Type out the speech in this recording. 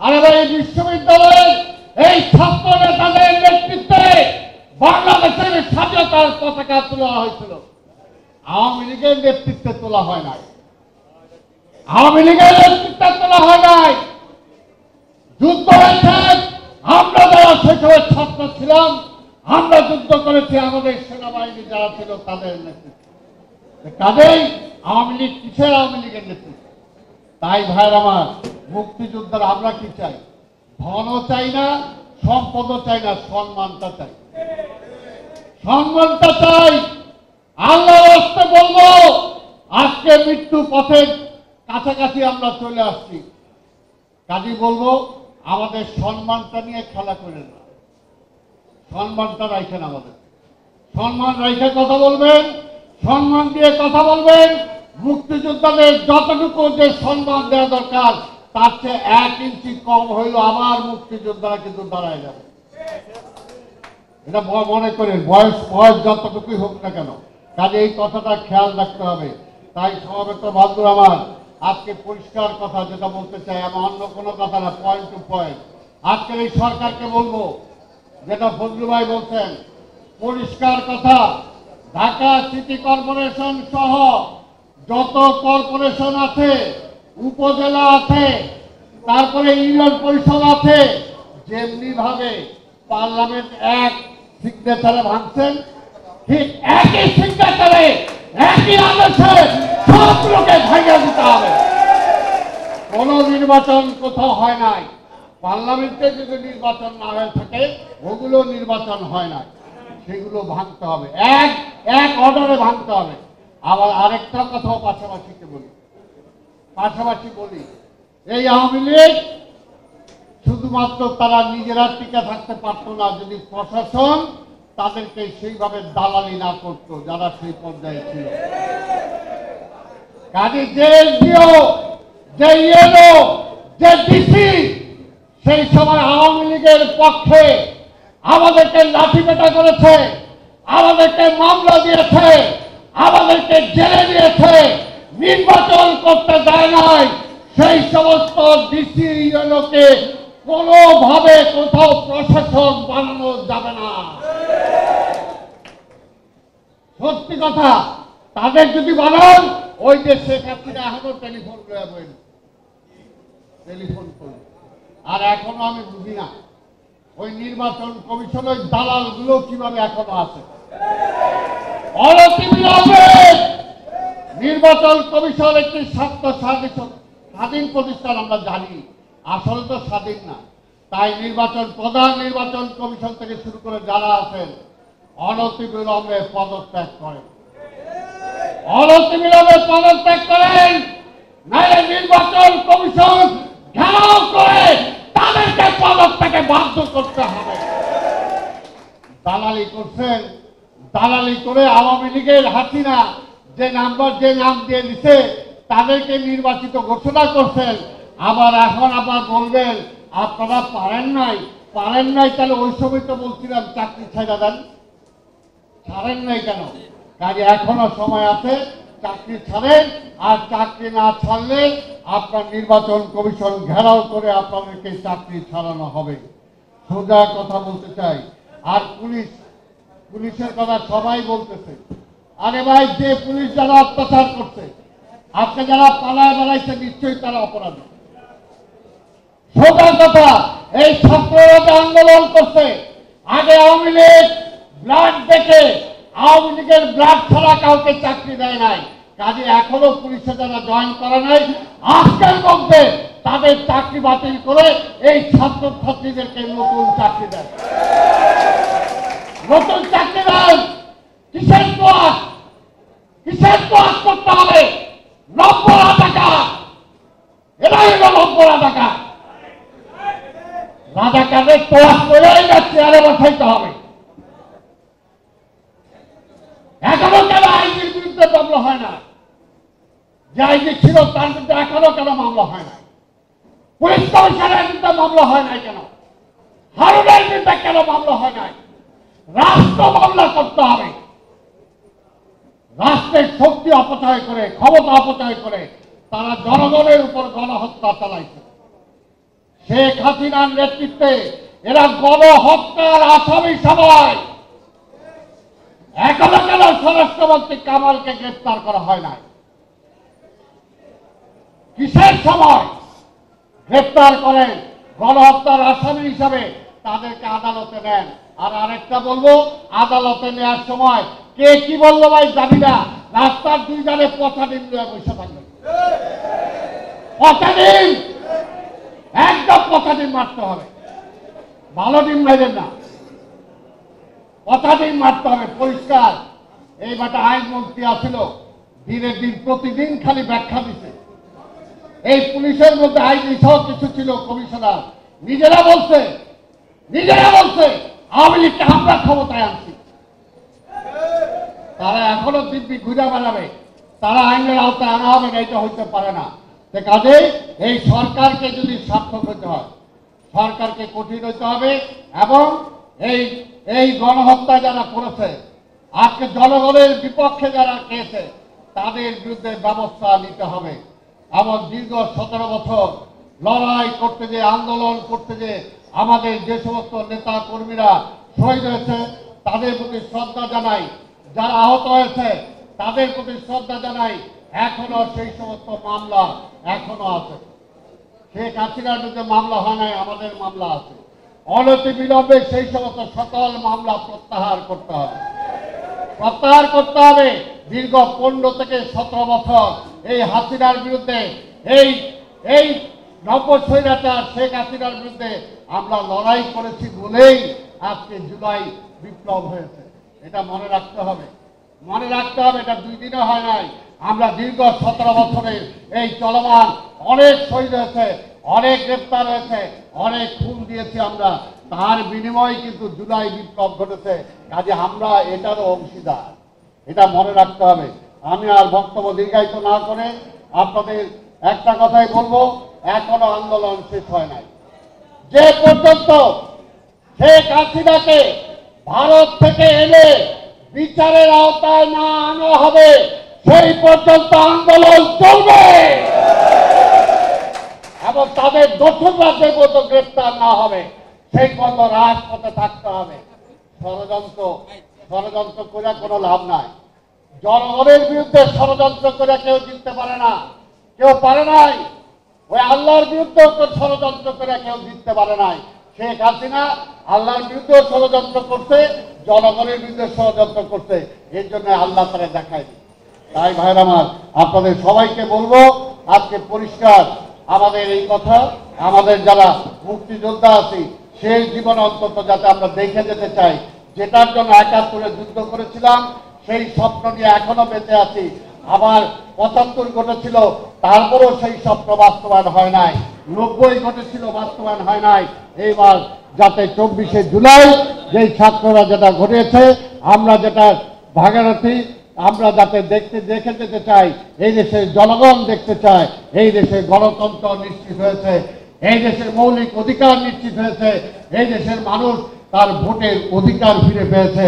আরে ভাই বিশ্ববিদ্যালয়ের এই ছাত্র নেতাদের নেতৃত্বে বাংলাদেশের স্বাধীনতার পতাকা তোলা হয়েছিল। আওয়ামী লীগের নেতৃত্বে তোলা হয় নাই, আওয়ামী লীগের নেতৃত্বে তোলা হয় নাই। যুদ্ধ হয়েছে, আমরা যারা সেসবের ছাত্র ছিলাম আমরা যুদ্ধ করেছি আমাদের সেনাবাহিনী যারা ছিল তাদের নেতৃত্বে। কাজেই আওয়ামী লীগ কিসের আওয়ামী লীগের নেতৃত্ব? তাই ভাইয়ের আমার, মুক্তিযোদ্ধারা আমরা কি চাই? ধনও চাই না, সম্পদও চাই না, সম্মানটা চাই, সম্মানটা চাই। আল্লাহর রাস্তায় বলবো, আজকে মৃত্যু পথের কাছাকাছি আমরা চলে আসছি। কাজী বলবো আমাদের সম্মানটা নিয়ে খেলা করেন না, সম্মানটা রাখেন, আমাদের সম্মান রেখে কথা বলবেন, সম্মান দিয়ে কথা বলবেন। মুক্তিযোদ্ধাদের যতটুকু যে সম্মান দেওয়া দরকার তার চেয়ে 1 ইঞ্চি কম হইল আবার মুক্তিযোদ্ধারা কিন্তু দাঁড়ায় যাবে। এটা মনে করেন, বয়স যতটুকুই হোক না কেন, কাজে এই কথাটা খেয়াল রাখতে হবে। তাই সমবেত বন্ধু আমার, আজকে পরিষ্কার কথা যেটা বলতে চাই, আমার অন্য কোনো কথা না, পয়েন্ট টু পয়েন্ট। আজকের এই সরকারকে বলবো, যেটা ফজলু ভাই বলছেন, পরিষ্কার কথা, ঢাকা সিটি কর্পোরেশন সহ যত কর্পোরেশন আছে, উপজেলা আছে, তারপরে ইউনিয়ন পরিষদ আছে, যেমনি ভাবে পার্লামেন্ট এক সিগনেচারে ভাঙছেন, ঠিক একই সিগনেচারে একই আদেশে সবগুলোকে ভাঙিয়ে দিতে হবে। কোন নির্বাচন কোথাও হয় নাই, পার্লামেন্টে যদি নির্বাচন না হয়ে থাকে ওগুলো নির্বাচন হয় না, সেগুলো ভাঙতে হবে, এক অর্ডারে ভাঙতে হবে। আবার আরেকটা কথাও পাশাপাশি বলি, এই আওয়ামী লীগ শুধুমাত্র তারা নিজেরা টিকে থাকতে পারত না যদি প্রশাসন তাদেরকে সেইভাবে দালালি না করত যারা সেই পর্যায়ে ছিল। কাজে যে এসডিও, যে ইএলও, যে ডিসি সেই সময় আওয়ামী লীগের পক্ষে আমাদেরকে লাঠিপেটা করেছে, আমাদেরকে মামলা দিয়েছে, আমাদেরকে জেলে দিয়েছে, নির্বাচন করতে দেয় নাই। সেই সমস্ত ডিসি ইউএলওকে কোনোভাবে কোথাও প্রশাসন বানানো যাবে না। সত্যি কথা, তাদের যদি বানান, ওই যে শেখ হাসিনা এখনো টেলিফোন করি, আর এখনো আমি বুঝি না ওই নির্বাচন কমিশন ওই দালাল গুলো কিভাবে এখনো আছে। অনতিবিলম্বে নির্বাচন কমিশন একটি স্বাধীন প্রতিষ্ঠান, আমরা জানি, আসলে তো স্বাধীন না। তাই প্রধান নির্বাচন কমিশন থেকে শুরু করে যারা আছেন অনতিবিলম্বে পদত্যাগ করেন, নাহলে নির্বাচন কমিশন ঘেরাও করে তাদেরকে পদত্যাগে বাধ্য করতে হবে। দালালি করছেন, দালালি করে আওয়ামী লীগের হাসিনা যে নাম দিয়ে দিছে তাদেরকে নির্বাচিত ঘোষণা করছেন। এখন বলবেন আপনারা পারেন নাই, তাহলে ওই সময় তো বলছিলাম চাকরি ছেড়ে দেন, ছাড়েন নাই কেন? কাজে এখনো সময় আছে, চাকরি ছাড়েন। আর চাকরি না ছাড়লে আপনার নির্বাচন কমিশন ঘেরাও করে আপনাদেরকে চাকরি ছাড়ানো হবে। সোজা কথা বলতে চাই। আর পুলিশের কথা সবাই বলতেছে, আরে ভাই, যে পুলিশ যারা অত্যাচার করছে, আজকে যারা পালায় বেড়াইছে, নিশ্চয়ই তারা অপরাধী। সোজা কথা, এই ছাত্ররা যে আন্দোলন করছে, আগে আওয়ামী লীগ ব্লাড দেখে আওয়ামী লীগের ব্লাড ছাড়া কাউকে চাকরি দেয় নাই। কাজে এখনো পুলিশে যারা জয়েন করে নাই, আজকের মধ্যে তাদের চাকরি বাতিল করে এই ছাত্রছাত্রীদেরকে নতুন চাকরি দেয়। নতুন চাকরি দেন, কিসের তোয়াজ করতে হবে? 90 টাকা, এটাই হলো 90 টাকা। রাজাকারদের তোয়াজ করেই না, চেয়ারে বসাইতে হবে। এখনো কেন আইনের বিরুদ্ধে মামলা হয় না? যে আইনি ছিল তার বিরুদ্ধে এখনো কেন মামলা হয় না? পুলিশ কমিশনের বিরুদ্ধে মামলা হয় নাই কেন? হারুনের বিরুদ্ধে কেন মামলা হয় নাই? রাষ্ট্র মামলা করতে হবে। রাষ্ট্রের শক্তি অপচয় করে, ক্ষমতা অপচয় করে তারা জনগণের উপর গণহত্যা চালাইছে। শেখ হাসিনার নেতৃত্বে এরা গণহত্যার আসামি সবাই। এখনো কেন স্বরাষ্ট্রমন্ত্রী কামালকে গ্রেফতার করা হয় নাই? কিসের সময় গ্রেফতার করেন? গণহত্যার আসামি হিসাবে তাদেরকে আদালতে নেন। আর আরেকটা বলবো, আদালতে নেওয়ার সময় কে কি বললো ভাই জানি না, রাস্তার দুই ধারে পচা ডিম নিয়ে বসে থাকবে। পচা ডিম, একদম পচা ডিম মারতে হবে, ভালো ডিম মারবেন না, পচা ডিম মারতে হবে পরিষ্কার। এই বাটা আইনমন্ত্রী আছিল, দিনের দিন প্রতিদিন খালি ব্যাখ্যা দিচ্ছে। এই পুলিশের মধ্যে আইনি সহ কিছু ছিল, কমিশনার নিজেরা বলছে আওয়ামী লীগকে আমরা ক্ষমতায় আনছি। তারা এখনো দিব্যি ঘুরে বেড়াবে, তারা আইনের আওতায় আনা হবে না, এটা হইতে পারে না। সে কাজেই এই সরকারকে যদি সার্থক হতে হয়, সরকারকে কঠিন হতে হবে এবং এই গণহত্যা যারা করেছে, আজকে জনগণের বিপক্ষে যারা খেয়েছে, তাদের বিরুদ্ধে ব্যবস্থা নিতে হবে। এবং দীর্ঘ 17 বছর লড়াই করতে যে, আন্দোলন করতে যে আমাদের যে সমস্ত নেতা কর্মীরা শহীদ হয়েছে, তাদের প্রতি শ্রদ্ধা জানাই। যারা আহত হয়েছে তাদের প্রতি শ্রদ্ধা জানাই। এখনো সেই সমস্ত মামলা এখনো আছে। শেখ হাসিনার বিরুদ্ধে মামলা হয় নাই, আমাদের মামলা আছে। অনতি বিলম্বে সেই সমস্ত সকল মামলা প্রত্যাহার করতে হবে, দীর্ঘ 15 থেকে 17 বছর এই হাসিনার বিরুদ্ধে, এই নবস্বৈরাচার শেখ হাসিনার বিরুদ্ধে আমরা লড়াই করেছি বলেই আজকে জুলাই বিপ্লব হয়েছে। এটা মনে রাখতে হবে। এটা 2 দিনে হয় নাই। আমরা দীর্ঘ 17 বছরের এই চলমান অনেক শহীদ হয়েছে, অনেক গ্রেফতার হয়েছে, অনেক খুন দিয়েছি আমরা, তার বিনিময়ে কিন্তু জুলাই বিপ্লব ঘটেছে। কাজে আমরা এটারও অংশীদার, এটা মনে রাখতে হবে। আমি আর বক্তব্য দীর্ঘায়িত না করে আপনাদের একটা কথাই বলবো, এখনো আন্দোলন শেষ হয় নাই। যে পর্যন্ত শেখ হাসিনাকে ভারত থেকে এনে বিচারের আওতায় না আনা হবে, সেই পর্যন্ত আন্দোলন চলবে এবং তাদের দোষকদের মতো গ্রেফতার না হবে, সেই পর্যন্ত রাজপথে থাকতে হবে। ষড়যন্ত্র করে কোনো লাভ নাই। জনগণের বিরুদ্ধে ষড়যন্ত্র করে কেউ জিততে পারে না, কেউ পারে নাই। ওই আল্লাহর বিরুদ্ধে ষড়যন্ত্র করে কেউ জিততে পারে নাই। শেখ হাসিনা আল্লাহর বিরুদ্ধে ষড়যন্ত্র করছে, জনগণের বিরুদ্ধে ষড়যন্ত্র করছে, এর জন্য আল্লাহ তারা দেখায়। তাই ভাইরা আমার, আপনাদের সবাইকে বলবো, আজকে পরিষ্কার আমাদের এই কথা, আমাদের যারা মুক্তিযোদ্ধা আছি সেই জীবন অন্তত যাতে আমরা দেখে যেতে চাই। যেটার জন্য 71-এ যুদ্ধ করেছিলাম, সেই স্বপ্ন নিয়ে এখনো বেঁচে আছি। আবার 75 ঘটেছিল, তারপরেও সেই স্বপ্ন বাস্তবায়ন হয় নাই। 90 ঘটেছিল, বাস্তবায়ন হয় নাই। এইবার যাতে 24শে জুলাই যেই ছাত্ররা যেটা ঘটেছে, আমরা যেটা ভাগারথী, আমরা যাতে দেখে যেতে চাই, এই দেশের জনগণ দেখতে চায়, এই দেশে গণতন্ত্র নিশ্চিত হয়েছে, এই দেশের মৌলিক অধিকার নিশ্চিত হয়েছে, এই দেশের মানুষ তার ভোটের অধিকার ফিরে পেয়েছে।